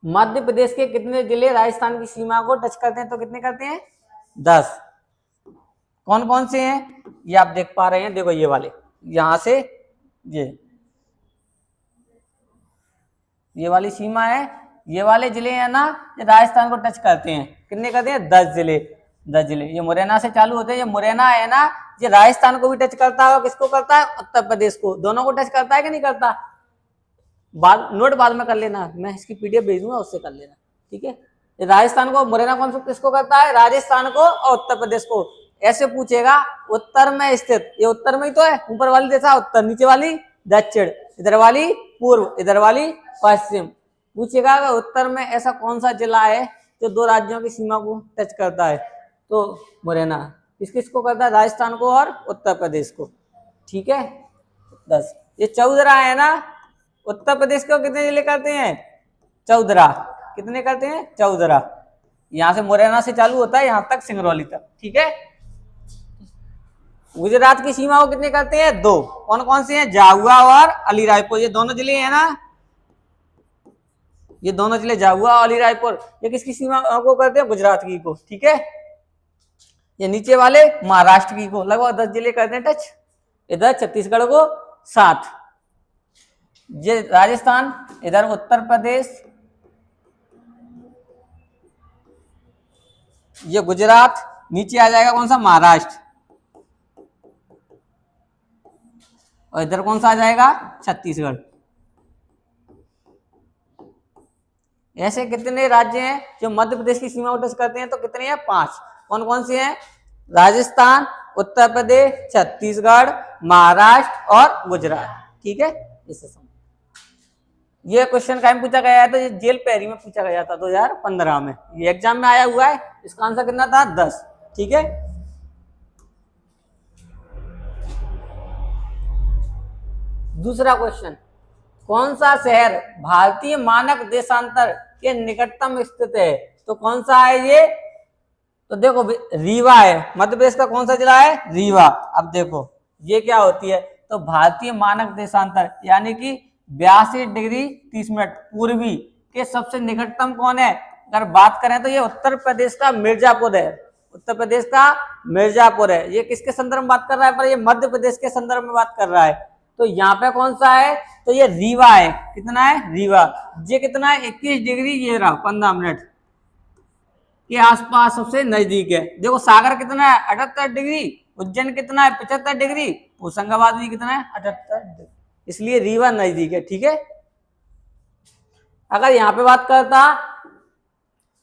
मध्य प्रदेश के कितने जिले राजस्थान की सीमा को टच करते हैं? तो कितने करते हैं? 10। कौन कौन से हैं ये आप देख पा रहे हैं, देखो ये वाले, यहां से ये वाली सीमा है, ये वाले जिले हैं ना, ये राजस्थान को टच करते हैं। कितने करते हैं? 10 जिले। 10 जिले ये मुरैना से चालू होते हैं। ये मुरैना है ना, ये राजस्थान को भी टच करता है और किसको करता है? उत्तर प्रदेश को। दोनों को टच करता है कि नहीं करता? नोट बाद में कर लेना, मैं इसकी पीडीएफ भेज दूंगा, उससे कर लेना, ठीक है। ये राजस्थान को, मुरैना कौन सा किसको करता है? राजस्थान को और उत्तर प्रदेश को। ऐसे पूछेगा उत्तर में स्थित, ये उत्तर में ही तो है, ऊपर वाली जैसा उत्तर, नीचे वाली दक्षिण, इधर वाली पूर्व, इधर वाली पश्चिम। पूछेगा उत्तर में ऐसा कौन सा जिला है जो 2 राज्यों की सीमा को टच करता है? तो मुरैना। किसको करता है? राजस्थान को और उत्तर प्रदेश को, ठीक है। 10। ये चौधरा है ना, उत्तर प्रदेश को कितने जिले करते हैं? 14। कितने करते हैं? 14। यहां से मुरैना से चालू होता है, यहां तक सिंगरौली तक, ठीक है। गुजरात की सीमा को कितने करते हैं? 2। कौन कौन से हैं? झाबुआ और अलीराजपुर। ये दोनों जिले हैं ना, ये दोनों जिले झाबुआ और अलीराजपुर, ये किसकी सीमा को करते हैं? गुजरात की को, ठीक है। ये नीचे वाले महाराष्ट्र की को, लगभग 10 जिले करते हैं टच। इधर छत्तीसगढ़ को 7, ये राजस्थान, इधर उत्तर प्रदेश, ये गुजरात, नीचे आ जाएगा कौन सा? महाराष्ट्र, और इधर कौन सा आ जाएगा? छत्तीसगढ़। ऐसे कितने राज्य हैं जो मध्य प्रदेश की सीमा को टच करते हैं? तो कितने हैं? 5। कौन कौन से हैं? राजस्थान, उत्तर प्रदेश, छत्तीसगढ़, महाराष्ट्र और गुजरात, ठीक है। इससे समझ, ये क्वेश्चन कहीं पूछा गया था? ये जेल पैरी में पूछा गया था 2015 में, ये एग्जाम में आया हुआ है। इसका आंसर कितना था? 10, ठीक है। दूसरा क्वेश्चन, कौन सा शहर भारतीय मानक देशांतर के निकटतम स्थित है? तो कौन सा है ये? तो देखो रीवा है, मध्य प्रदेश का कौन सा जिला है? रीवा। अब देखो ये क्या होती है? तो भारतीय मानक देशांतर यानी कि 82 डिग्री 30 मिनट पूर्वी के सबसे निकटतम कौन है? अगर बात करें तो ये उत्तर प्रदेश का मिर्जापुर है, उत्तर प्रदेश का मिर्जापुर है। ये किसके संदर्भ में बात कर रहा है? पर ये मध्य प्रदेश के संदर्भ में बात कर रहा है। तो यहाँ पे कौन सा है? तो ये रीवा है। कितना है? रीवा। ये कितना है? 21 डिग्री, ये रहा 15 मिनट के आसपास सबसे नजदीक है। देखो सागर कितना है? 78 डिग्री। उज्जैन कितना है? 75 डिग्री। होशंगाबाद भी कितना है? 78 डिग्री। इसलिए रीवा नजदीक है, ठीक है। अगर यहाँ पे बात करता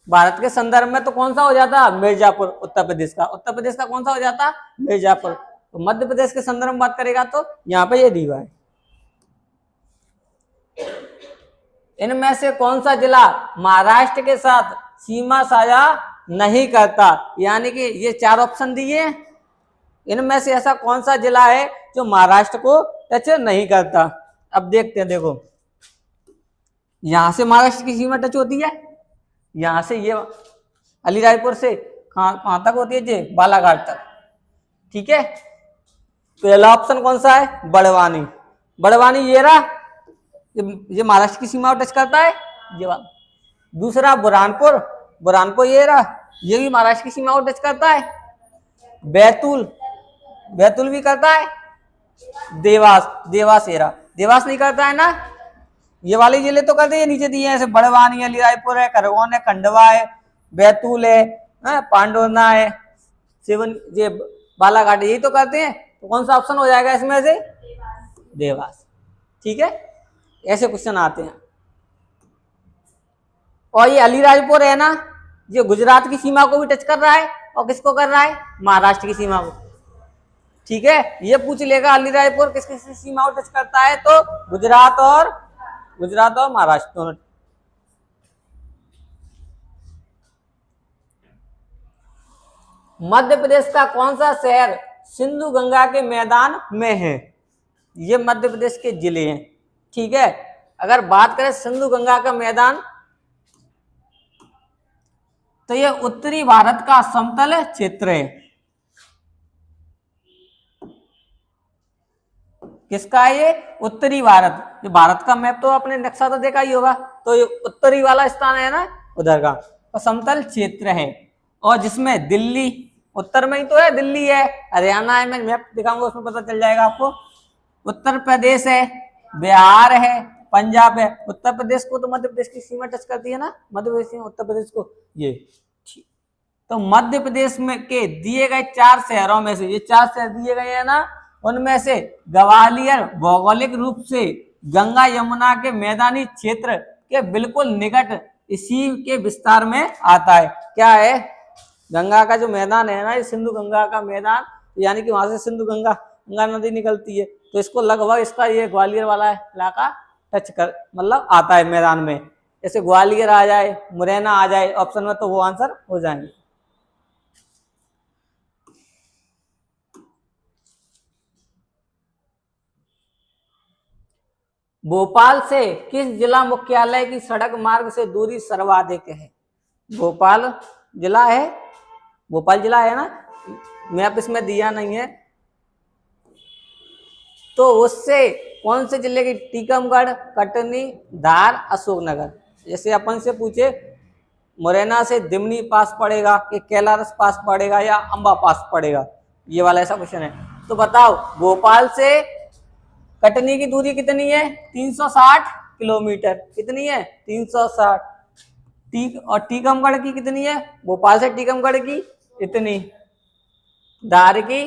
भारत के संदर्भ में तो कौन सा हो जाता? मिर्जापुर, उत्तर प्रदेश का। उत्तर प्रदेश का कौन सा हो जाता? मिर्जापुर। तो मध्य प्रदेश के संदर्भ में बात करेगा तो यहाँ पे ये रीवा है। इनमें से कौन सा जिला महाराष्ट्र के साथ सीमा साझा नहीं करता? यानी कि ये 4 ऑप्शन दिए, इनमें से ऐसा कौन सा जिला है जो महाराष्ट्र को टच नहीं करता? अब देखते हैं, देखो यहां से महाराष्ट्र की सीमा टच होती है, यहां से ये अलीराजपुर से कहां तक होती है? ये बालाघाट तक, ठीक है। पहला ऑप्शन कौन सा है? बड़वानी। बड़वानी ये रहा, ये महाराष्ट्र की सीमा को टच करता है, ये वाला। दूसरा बुरहानपुर, बुरहानपुर ये रहा, ये भी महाराष्ट्र की सीमा को टच करता है। बैतूल, बैतूल भी करता है। देवास, देवास ये रहा, देवास नहीं करता है ना। ये वाले जिले तो करते हैं, नीचे दिए हैं, ऐसे बड़वानी, अलीराजपुर है, खरगोन है, खंडवा है, बैतूल है, पांडुरना है, सेवन, ये बालाघाट, यही तो करते हैं। तो कौन सा ऑप्शन हो जाएगा इसमें से? देवास, ठीक है। ऐसे क्वेश्चन आते हैं। और ये अलीराजपुर है ना, ये गुजरात की सीमा को भी टच कर रहा है और किसको कर रहा है? महाराष्ट्र की सीमा को, ठीक है। ये पूछ लेगा अलीराजपुर किस किस सीमा को टच करता है? तो गुजरात और महाराष्ट्र दोनों। मध्य प्रदेश का कौन सा शहर सिंधु गंगा के मैदान में है? ये मध्य प्रदेश के जिले हैं, ठीक है। अगर बात करें सिंधु गंगा का मैदान, तो ये उत्तरी भारत का समतल क्षेत्र है। किसका है ये? उत्तरी भारत। ये भारत का मैप तो आपने नक्शा तो देखा ही होगा, तो ये उत्तरी वाला स्थान है ना उधर का, तो समतल क्षेत्र है। और जिसमें दिल्ली उत्तर में ही तो है, दिल्ली है, हरियाणा है, मैं मैप दिखाऊंगा उसमें पता चल जाएगा आपको। उत्तर प्रदेश है, बिहार है, पंजाब है। उत्तर प्रदेश को तो मध्य प्रदेश की सीमा टच करती है ना, मध्य प्रदेश उत्तर प्रदेश को ये। तो मध्य प्रदेश में के दिए गए 4 शहरों में से, ये 4 शहर दिए गए हैं ना, उनमें से ग्वालियर भौगोलिक रूप से गंगा यमुना के मैदानी क्षेत्र के बिल्कुल निकट इसी के विस्तार में आता है। क्या है? गंगा का जो मैदान है ना, ये सिंधु गंगा का मैदान, यानी कि वहां से सिंधु गंगा नदी निकलती है, तो इसको लगभग इसका ये ग्वालियर वाला इलाका टच कर मतलब आता है मैदान में। जैसे ग्वालियर आ जाए, मुरैना आ जाए ऑप्शन में, तो वो आंसर हो जाएंगे। भोपाल से किस जिला मुख्यालय की सड़क मार्ग से दूरी सर्वाधिक है? भोपाल जिला है, भोपाल जिला है ना, मैप इसमें दिया नहीं है, तो उससे कौन से जिले की? टीकमगढ़, कटनी, धार, अशोकनगर। जैसे अपन से पूछे मुरैना से दिमनी पास पड़ेगा कि कैलारस पास पड़ेगा या अंबा पास पड़ेगा, ये वाला ऐसा क्वेश्चन है। तो बताओ भोपाल से कटनी की दूरी कितनी है? 360 किलोमीटर। कितनी है? 360। और टीकमगढ़ की कितनी है? भोपाल से टीकमगढ़ की इतनी। धार की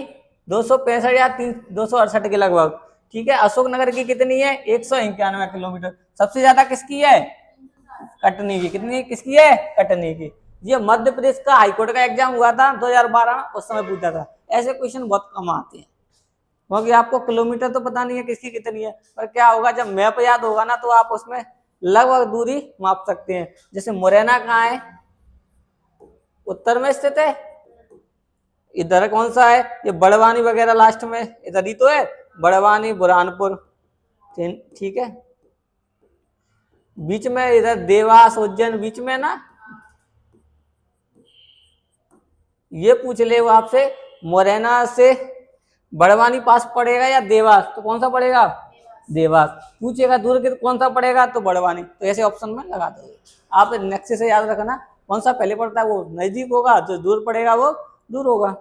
265 या 268 के लगभग। ठीक है। अशोकनगर की कितनी है? 191 किलोमीटर। सबसे ज्यादा किसकी है? कटनी की। कितनी किसकी है? कटनी की। ये मध्य प्रदेश का हाईकोर्ट का एग्जाम हुआ था 2012 में, उस समय पूछा था। ऐसे क्वेश्चन बहुत कम आते हैं, क्योंकि आपको किलोमीटर तो पता नहीं है किसकी कितनी है, पर क्या होगा जब मैप याद होगा ना, तो आप उसमें लगभग दूरी माप सकते हैं। जैसे मुरैना कहाँ है? उत्तर में स्थित है। इधर कौन सा है? ये बड़वानी वगैरह लास्ट में, इधर ही तो है, बड़वानी, बुरहानपुर। ठीक है। बीच में इधर देवास, उज्जैन बीच में ना। ये पूछ ले वो आपसे, मुरैना से बड़वानी पास पड़ेगा या देवास, तो कौन सा पड़ेगा? देवास। पूछेगा दूर के कौन सा पड़ेगा, तो बड़वानी। तो ऐसे ऑप्शन में लगा दोगे आप। नेक्स्ट से याद रखना, कौन सा पहले पड़ता है वो नजदीक होगा, जो दूर पड़ेगा वो दूर होगा।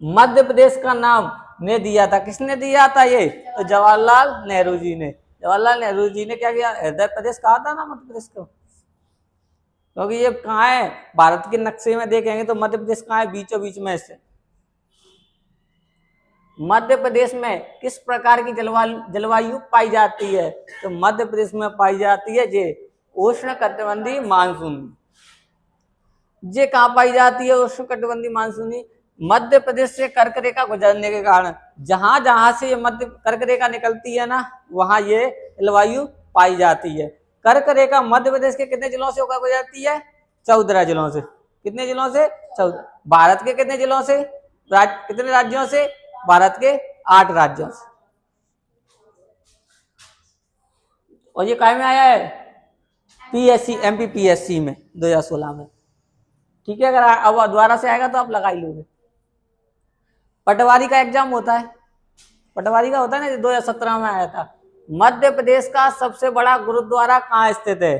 मध्य प्रदेश का नाम ने दिया था, किसने दिया था ये? तो जवाहरलाल नेहरू जी ने। जवाहरलाल नेहरू जी ने क्या किया? हृदय प्रदेश कहा था ना मध्य प्रदेश को, क्योंकि ये कहाँ है? भारत के नक्शे में देखेंगे तो मध्य प्रदेश कहाँ है? बीचों बीच में से। मध्य प्रदेश में किस प्रकार की जलवायु पाई जाती है? तो मध्य प्रदेश में पाई जाती है ये उष्ण कटिबंधीय मानसून। ये कहाँ पाई जाती है उष्ण कटिबंधीय मानसूनी? मध्य प्रदेश से कर्क रेखा गुजरने के कारण जहां जहां से ये मध्य कर्क रेखा निकलती है ना, वहां ये जलवायु पाई जाती है। कर्क रेखा मध्य प्रदेश के कितने जिलों से होकर गुजरती है? 14 जिलों से। कितने जिलों से? 14। भारत के कितने जिलों से? कितने राज्यों से? भारत के 8 राज्यों से। और ये काय में आया है? पीएससी, एमपी पीएससी में 2016 में। ठीक है। अगर अब दोबारा से आएगा तो आप लगा ही लोगे। पटवारी का एग्जाम होता है, पटवारी का होता है ना, 2017 में आया था। मध्य प्रदेश का सबसे बड़ा गुरुद्वारा कहाँ स्थित है?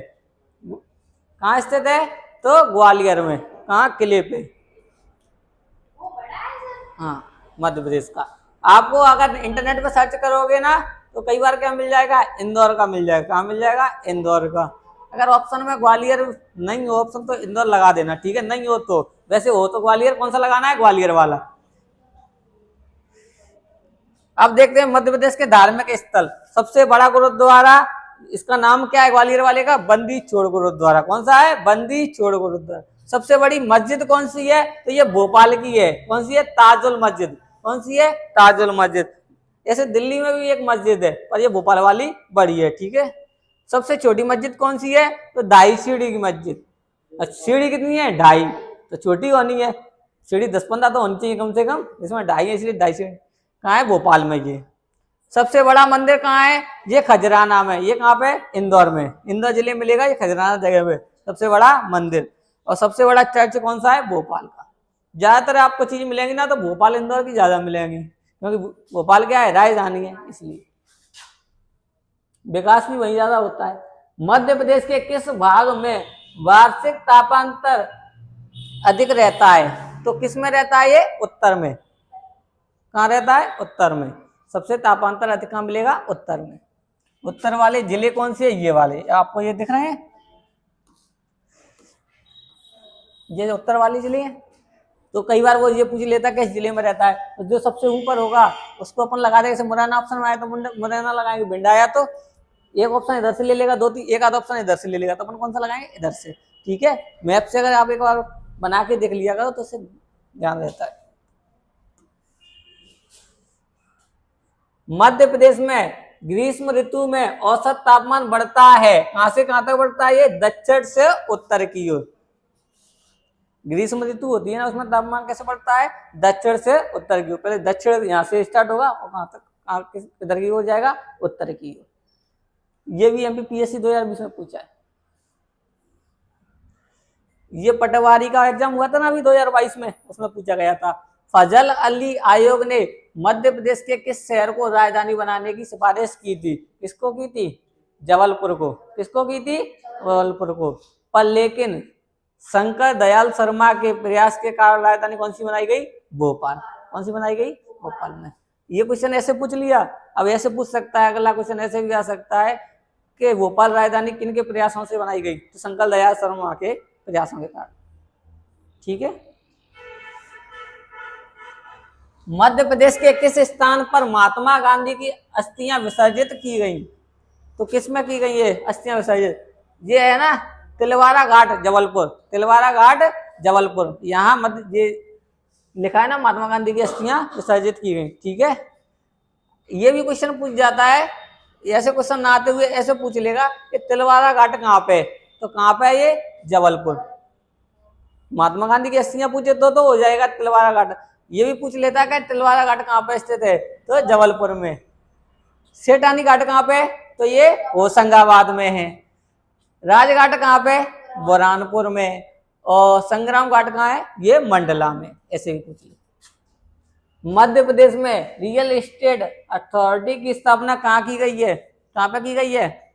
कहाँ स्थित है? तो ग्वालियर में। कहाँ? किले पे। हाँ, मध्य प्रदेश का। आपको अगर इंटरनेट पे सर्च करोगे ना, तो कई बार क्या मिल जाएगा? इंदौर का मिल जाएगा। कहाँ मिल जाएगा? इंदौर का। अगर ऑप्शन में ग्वालियर नहीं हो ऑप्शन, तो इंदौर लगा देना। ठीक है। नहीं हो तो, वैसे हो तो ग्वालियर, कौन सा लगाना है? ग्वालियर वाला। अब देखते हैं मध्य प्रदेश के धार्मिक स्थल। सबसे बड़ा गुरुद्वारा, इसका नाम क्या है ग्वालियर वाले का? बंदी छोड़ गुरुद्वारा। कौन सा है? बंदी छोड़ गुरुद्वारा। सबसे बड़ी मस्जिद कौन सी है? तो ये भोपाल की है। कौन सी है? ताजुल मस्जिद। कौन सी है? ताजुल मस्जिद। ऐसे दिल्ली में भी एक मस्जिद है, पर ये भोपाल वाली बड़ी है। ठीक है। सबसे छोटी मस्जिद कौन सी है? तो ढाई सीढ़ी की मस्जिद। सीढ़ी कितनी है? 2.5। तो छोटी होनी है, सीढ़ी 10-15 तो होनी चाहिए कम से कम, इसमें 2.5 है, इसलिए 2.5 सीढ़ी। कहाँ है? भोपाल में। ये सबसे बड़ा मंदिर कहाँ है? ये खजराना में। ये कहाँ पे? इंदौर में। इंदौर जिले में मिलेगा ये खजराना जगह पे सबसे बड़ा मंदिर। और सबसे बड़ा चर्च कौन सा है? भोपाल का। ज्यादातर आपको चीज मिलेंगी ना तो भोपाल इंदौर की ज्यादा मिलेंगी, क्योंकि भोपाल क्या है, राजधानी है, इसलिए विकास भी वही ज्यादा होता है। मध्य प्रदेश के किस भाग में वार्षिक तापांतर अधिक रहता है? तो किस में रहता है ये? उत्तर में। कहाँ रहता है? उत्तर में। सबसे तापांतर अधिक कहाँ मिलेगा? उत्तर में। उत्तर वाले जिले कौन से? ये वाले आपको ये दिख रहे हैं, ये उत्तर वाले जिले हैं। तो कई बार वो ये पूछ लेता है किस जिले में रहता है, तो जो सबसे ऊपर होगा उसको अपन लगा देंगे। जैसे मुरैना ऑप्शन में आया तो मुरैना लगाएंगे, भिंड आया तो एक ऑप्शन इधर से ले लेगा, दो तीन एक आधा ऑप्शन इधर से ले लेगा, तो अपन कौन सा लगाएंगे? इधर से। ठीक है, मैप से अगर आप एक बार बना के देख लिया करो तो उससे ध्यान रहता है। मध्य प्रदेश में ग्रीष्म ऋतु में औसत तापमान बढ़ता है, कहां से कहां तक बढ़ता है? ये दक्षिण से उत्तर की ओर। ग्रीष्म ऋतु होती है ना, उसमें तापमान कैसे बढ़ता है? दक्षिण से उत्तर की ओर। पहले दक्षिण यहाँ से स्टार्ट होगा और कहां तक? इधर की ओर जाएगा, उत्तर की ओर। ये भी एमपीपीएससी 2020 में पूछा है। ये पटवारी का एग्जाम हुआ था ना अभी 2022 में, उसमें पूछा गया था। फजल अली आयोग ने मध्य प्रदेश के किस शहर को राजधानी बनाने की सिफारिश की थी? किसको की थी? जबलपुर को। किसको की थी? जबलपुर को। पर लेकिन शंकर दयाल शर्मा के प्रयास के कारण राजधानी कौन सी बनाई गई? भोपाल। कौन सी बनाई गई? भोपाल में। ये क्वेश्चन ऐसे पूछ लिया। अब ऐसे पूछ सकता है, अगला क्वेश्चन ऐसे भी आ सकता है कि भोपाल राजधानी किन के प्रयासों से बनाई गई? तो शंकर दयाल शर्मा के प्रयासों के कारण। ठीक है। मध्य प्रदेश के किस स्थान पर महात्मा गांधी की अस्थियां विसर्जित की गई? तो किस में की गई है अस्थियां विसर्जित? ये है ना तिलवारा घाट जबलपुर। तिलवारा घाट जबलपुर, यहाँ मध्य ये लिखा है ना, महात्मा गांधी की अस्थियां विसर्जित की गई। ठीक है, ये भी क्वेश्चन पूछ जाता है। ऐसे क्वेश्चन ना आते हुए ऐसे पूछ लेगा कि तिलवारा घाट कहाँ पे? तो कहाँ पे है ये? जबलपुर। महात्मा गांधी की अस्थियां पूछे तो हो जाएगा तिलवारा घाट। ये भी पूछ लेता है कि तिलवारा घाट कहाँ पे स्थित है? तो जबलपुर में। सेठानी घाट कहाँ पे? तो ये होशंगाबाद में है। राजघाट कहाँ पे? बुरहानपुर में। और संग्राम घाट कहाँ है? ये मंडला में। ऐसे भी पूछ ले। मध्य प्रदेश में रियल एस्टेट अथॉरिटी की स्थापना कहाँ की गई है? कहाँ पे की गई है?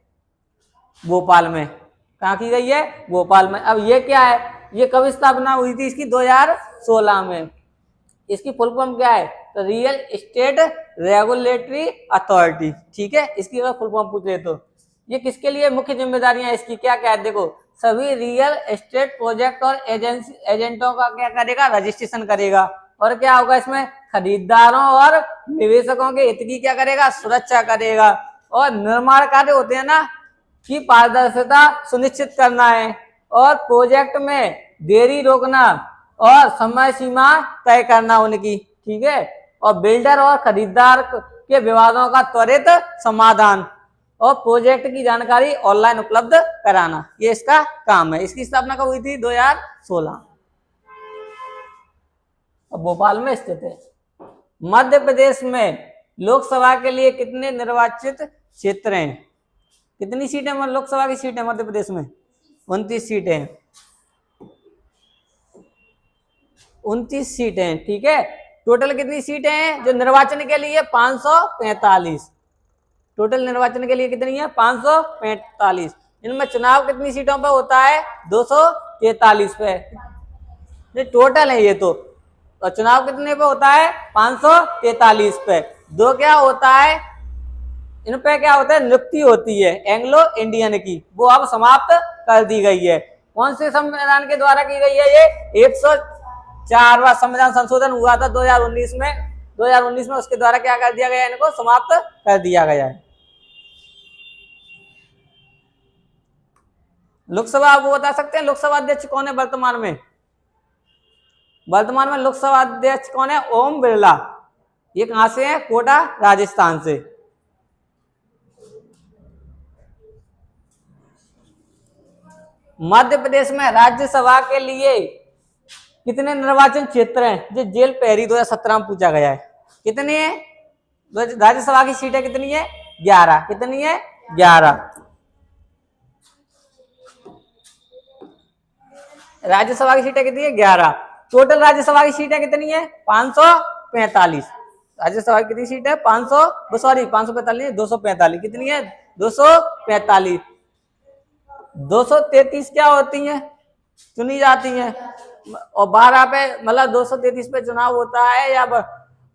भोपाल में। कहाँ की गई है? भोपाल में। अब ये क्या है? ये कब स्थापना हुई थी इसकी? 2016 में। इसकी फुल फॉर्म क्या है? तो रियल एस्टेट रेगुलेटरी अथॉरिटी। ठीक है, इसकी अगर फुल फॉर्म पूछ ले तो ये किसके लिए मुख्य जिम्मेदारियां इसकी क्या क्या है? देखो, सभी रियल एस्टेट प्रोजेक्ट और एजेंटों का क्या करेगा? रजिस्ट्रेशन करेगा। और क्या होगा इसमें? खरीदारों और निवेशकों के हित की क्या करेगा? सुरक्षा करेगा। और निर्माण कार्य होते हैं ना की पारदर्शिता सुनिश्चित करना है, और प्रोजेक्ट में देरी रोकना और समय सीमा तय करना उनकी। ठीक है, और बिल्डर और खरीदार के विवादों का त्वरित समाधान और प्रोजेक्ट की जानकारी ऑनलाइन उपलब्ध कराना, ये इसका काम है। इसकी स्थापना कब हुई थी? 2016। अब भोपाल में स्थित है। मध्य प्रदेश में लोकसभा के लिए कितने निर्वाचित क्षेत्र हैं? कितनी सीटें लोकसभा की सीटें मध्य प्रदेश में? 29 सीटें। 29 सीटें। ठीक है, टोटल कितनी सीटें हैं जो निर्वाचन के लिए? 545। टोटल निर्वाचन के लिए कितनी है? 545। इनमें चुनाव कितनी सीटों पर होता है? 243 पे। ये टोटल है ये तो। और चुनाव कितने पे होता है? 543 पे। दो क्या होता है इन पे? क्या होता है? नियुक्ति होती है एंग्लो इंडियन की, वो अब समाप्त कर दी गई है। कौन से संविधान के द्वारा की गई है? ये 104वां संविधान संशोधन हुआ था 2019 में। 2019 में उसके द्वारा क्या कर दिया गया? इनको समाप्त कर दिया गया है। लोकसभा आपको बता सकते हैं लोकसभा अध्यक्ष कौन है वर्तमान में? वर्तमान में लोकसभा अध्यक्ष कौन है? ओम बिरला। ये कहां से है? कोटा, राजस्थान से। मध्य प्रदेश में राज्यसभा के लिए कितने निर्वाचन क्षेत्र हैं? जो जेल पहरी 2017 में पूछा गया है। कितनी है? राज्यसभा की सीटें कितनी है? 11। कितनी है? 11। राज्यसभा की सीटें कितनी है? 11। टोटल राज्यसभा की सीटें कितनी है? 545। राज्यसभा की कितनी सीट है? 545 245। कितनी है? 245। 233 क्या होती है? चुनी जाती हैं। और 12 पे मतलब 233 पे चुनाव होता है या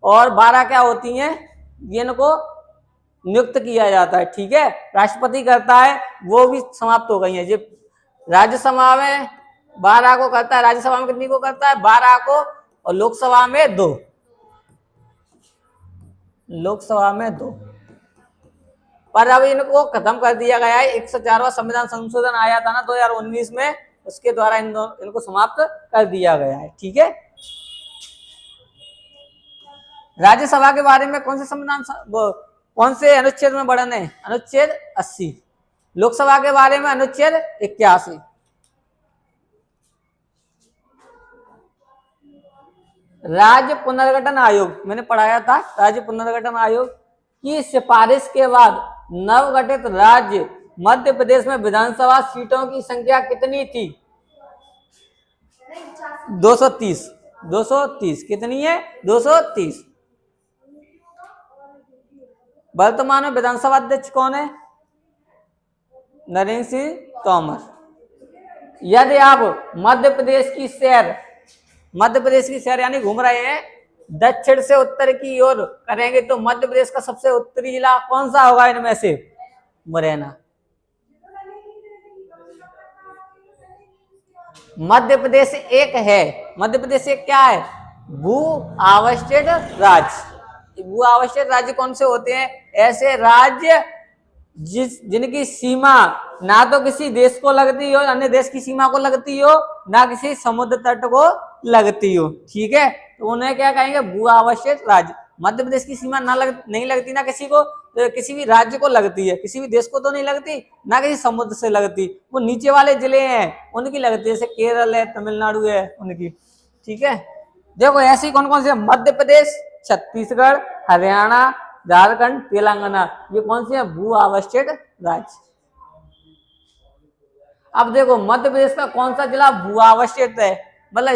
और 12 क्या होती हैं? इनको नियुक्त किया जाता है। ठीक है, राष्ट्रपति करता है, वो भी समाप्त हो गई है। जो राज्यसभा में 12 को करता है, राज्यसभा में कितनी को करता है? 12 को, और लोकसभा में 2। लोकसभा में 2। पर अब इनको खत्म कर दिया गया है। 104वां संविधान संशोधन आया था ना 2019 में, उसके द्वारा इनको समाप्त कर दिया गया है। ठीक है, राज्यसभा के बारे में कौन से संविधान कौन से अनुच्छेद में वर्णन है? अनुच्छेद 80। लोकसभा के बारे में अनुच्छेद 81। राज्य पुनर्गठन आयोग, मैंने पढ़ाया था, राज्य पुनर्गठन आयोग की सिफारिश के बाद नवगठित राज्य मध्य प्रदेश में विधानसभा सीटों की संख्या कितनी थी? 230। 230 कितनी है? 230। वर्तमान में विधानसभा अध्यक्ष कौन है? नरेंद्र सिंह तोमर। यदि आप मध्य प्रदेश की सैर यानी घूम रहे हैं, दक्षिण से उत्तर की ओर करेंगे तो मध्य प्रदेश का सबसे उत्तरी जिला कौन सा होगा इनमें से? मुरैना। मध्य प्रदेश एक है, मध्य प्रदेश एक क्या है? भू आवष्टित राज्य। भू आवष्टित राज्य कौन से होते हैं? ऐसे राज्य जिनकी सीमा ना तो किसी देश को लगती हो, अन्य देश की सीमा को लगती हो, ना किसी समुद्र तट को लगती हो। ठीक है, तो उन्हें क्या कहेंगे? भू आवष्टित राज्य। मध्य प्रदेश की सीमा नहीं लगती ना किसी को, तो किसी भी राज्य को लगती है, किसी भी देश को तो नहीं लगती, ना किसी समुद्र से लगती। वो नीचे वाले जिले हैं उनकी लगती है, जैसे केरल है, तमिलनाडु है, उनकी। ठीक है, देखो ऐसी कौन कौन से? मध्य प्रदेश, छत्तीसगढ़, हरियाणा, झारखंड, तेलंगाना, ये कौन से हैं? भू आवष्टित राज्य। अब देखो मध्य प्रदेश का कौन सा जिला भू आवष्टित है, मतलब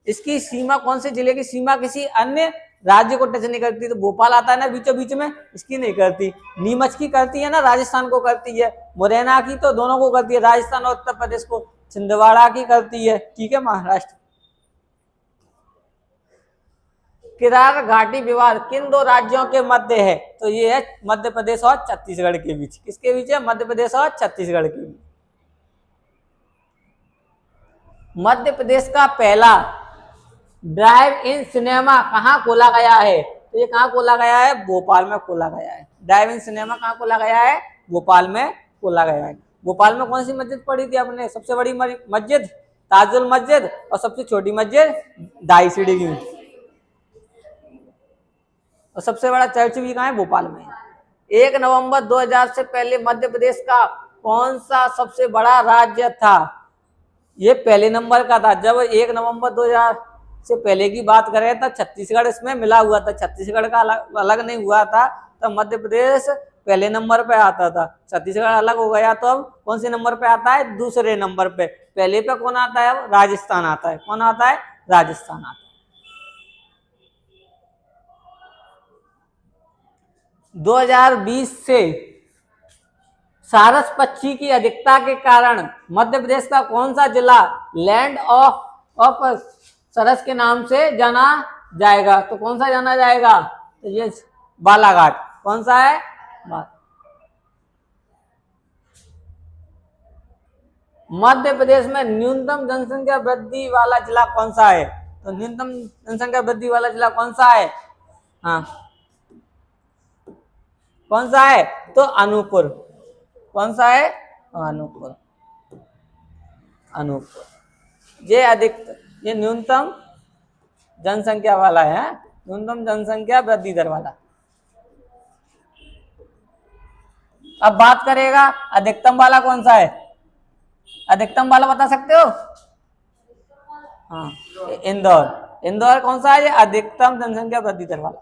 इसकी सीमा कौन से जिले की सीमा किसी अन्य राज्य को टच नहीं करती। तो भोपाल आता है ना बीचों बीच में, इसकी नहीं करती। नीमच की करती है ना, राजस्थान को करती है। मुरैना की तो दोनों को करती है, राजस्थान और उत्तर प्रदेश को। छिंदवाड़ा की करती है। ठीक है, महाराष्ट्र। किरार घाटी विवाद किन दो राज्यों के मध्य है? तो ये है मध्य प्रदेश और छत्तीसगढ़ के बीच। किसके बीच है? मध्य प्रदेश और छत्तीसगढ़ के बीच। मध्य प्रदेश का पहला ड्राइव इन सिनेमा कहाँ खोला गया है? तो ये कहाँ खोला गया है? भोपाल में खोला गया है। ड्राइव इन सिनेमा कहाँ खोला गया है? भोपाल में खोला गया है। भोपाल में कौन सी मस्जिद पढ़ी थी आपने? सबसे बड़ी मस्जिद ताजुल मस्जिद, और सबसे छोटी मस्जिद दाई सीढ़ी की। और सबसे बड़ा चर्च भी कहाँ है? भोपाल में। 1 नवंबर 2000 से पहले मध्य प्रदेश का कौन सा सबसे बड़ा राज्य था? ये पहले नंबर का था। जब 1 नवंबर 2000 से पहले की बात करें तो छत्तीसगढ़ इसमें मिला हुआ था, छत्तीसगढ़ का अलग नहीं हुआ था। तो मध्य प्रदेश पहले नंबर पे आता था, छत्तीसगढ़ अलग हो गया तो अब कौन से नंबर पे आता है? दूसरे नंबर पे। पहले पे कौन आता है? अब राजस्थान आता है। कौन आता है? राजस्थान आता है। 2020 से सारस पक्षी की अधिकता के कारण मध्य प्रदेश का कौन सा जिला लैंड ऑफ सरस के नाम से जाना जाएगा? तो कौन सा जाना जाएगा? तो ये बालाघाट। कौन सा है? मध्य प्रदेश में न्यूनतम जनसंख्या वृद्धि वाला जिला कौन सा है? तो न्यूनतम जनसंख्या वृद्धि वाला जिला कौन सा है? हाँ, कौन सा है? तो अनूपपुर। कौन सा है? अनूपपुर। अनूपपुर ये न्यूनतम जनसंख्या वाला है, न्यूनतम जनसंख्या वृद्धि दर वाला। अब बात करेगा अधिकतम वाला कौन सा है? अधिकतम वाला बता सकते हो? हाँ, इंदौर। इंदौर कौन सा है? ये अधिकतम जनसंख्या वृद्धि दर वाला।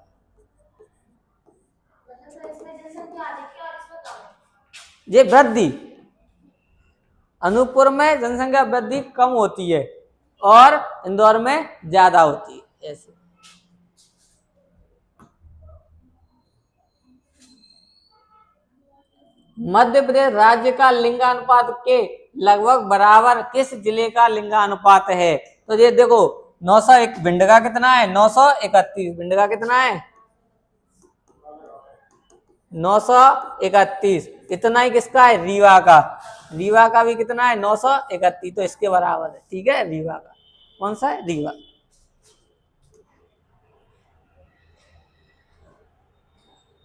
ये वृद्धि, अनूपपुर में जनसंख्या वृद्धि कम होती है और इंदौर में ज्यादा होती है। ऐसे मध्य प्रदेश राज्य का लिंगानुपात के लगभग बराबर किस जिले का लिंगानुपात है? तो ये देखो 901 भिंड का कितना है, 931 भिंड का कितना है, 931। इतना ही किसका है, रीवा का। रीवा का भी कितना है, 931, तो इसके बराबर है। ठीक है, रीवा का कौन सा है, रीवा।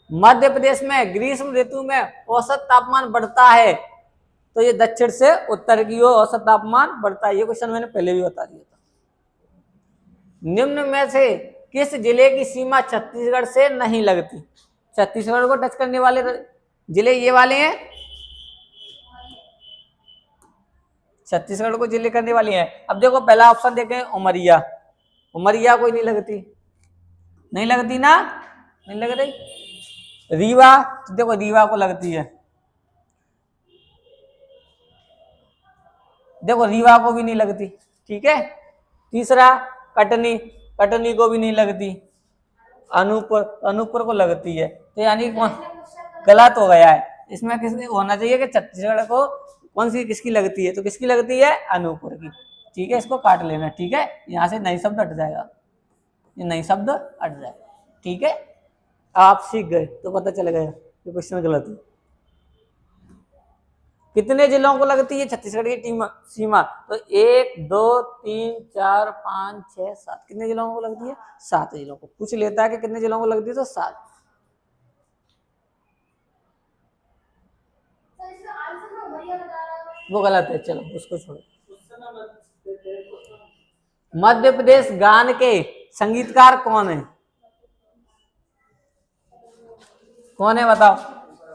मध्य प्रदेश में ग्रीष्म ऋतु में औसत तापमान बढ़ता है, तो ये दक्षिण से उत्तर की ओर औसत तापमान बढ़ता है। ये क्वेश्चन मैंने पहले भी बता दिया था। निम्न में से किस जिले की सीमा छत्तीसगढ़ से नहीं लगती? छत्तीसगढ़ को टच करने वाले जिले ये वाले हैं, छत्तीसगढ़ को जिले करने वाली हैं। अब देखो पहला ऑप्शन देखें, उमरिया। उमरिया कोई नहीं लगती, नहीं लगती ना, नहीं लग रही। रीवा, तो देखो रीवा को लगती है, देखो रीवा को भी नहीं लगती। ठीक है, तीसरा कटनी, कटनी को भी नहीं लगती। अनूपपुर, अनूपपुर को लगती है। तो यानी गलत हो गया है। इसमें किसने होना चाहिए कि छत्तीसगढ़ को कौन सी किसकी लगती है, तो किसकी लगती है, अनूपपुर की। ठीक है, इसको काट लेना। ठीक है, यहाँ से नई शब्द हट जाएगा, ये नई शब्द हट जाएगा। ठीक है, आप सीख गए तो पता चल गया ये क्वेश्चन गलत है। कितने जिलों को लगती है छत्तीसगढ़ की सीमा? तो 1 2 3 4 5 6 7, कितने जिलों को लगती है, 7 जिलों को। पूछ लेता है कि कितने जिलों को लगती है, तो 7। वो गलत है, चलो उसको छोड़ो। मध्य प्रदेश गान के संगीतकार कौन है? कौन है बताओ?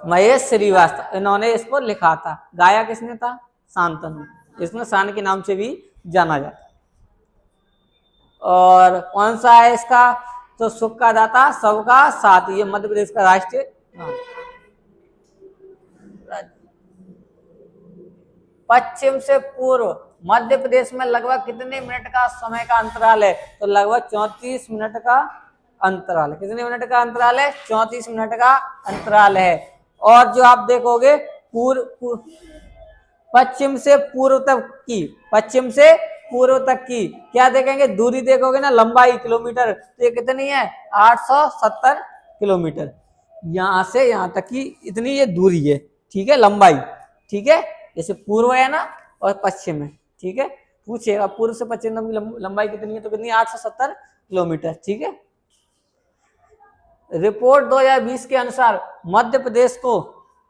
महेश श्रीवास्तव। इन्होंने इसको लिखा था। गाया किसने था? शांतनु। इसमें शान के नाम से भी जाना जाता है। और कौन सा है इसका? तो सुख का दाता सबका साथ, ये मध्य प्रदेश का राष्ट्रीय गान। पश्चिम से पूर्व मध्य प्रदेश में लगभग कितने मिनट का समय का अंतराल है? तो लगभग 34 मिनट का अंतराल। कितने मिनट का अंतराल है? 34 मिनट का अंतराल है। और जो आप देखोगे पश्चिम से पूर्व तक की, पश्चिम से पूर्व तक की क्या देखेंगे, दूरी देखोगे ना, लंबाई किलोमीटर, तो ये कितनी है, 870 किलोमीटर। यहां से यहां तक की इतनी ये दूरी है। ठीक है, लंबाई। ठीक है, जैसे पूर्व है ना और पश्चिम है। ठीक है, पूछेगा पूर्व से पश्चिम तक की लंबाई कितनी है, तो कितनी, 870 किलोमीटर। ठीक है, रिपोर्ट 2020 के अनुसार मध्य प्रदेश को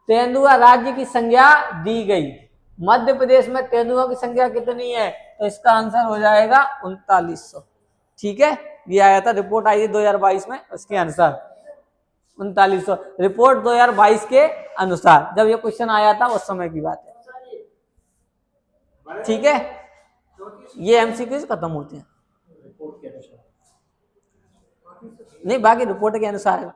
तेंदुआ राज्य की संज्ञा दी गई। मध्य प्रदेश में तेंदुआ की संख्या कितनी है? तो इसका आंसर हो जाएगा 3900। ठीक है, ये आया था, रिपोर्ट आई थी 2022 में, उसके अनुसार 3900। रिपोर्ट 2022 के अनुसार, जब ये क्वेश्चन आया था उस समय की बात है। ठीक है, ये एमसीक्यूज खत्म होते हैं। नहीं, बाकी रिपोर्ट के अनुसार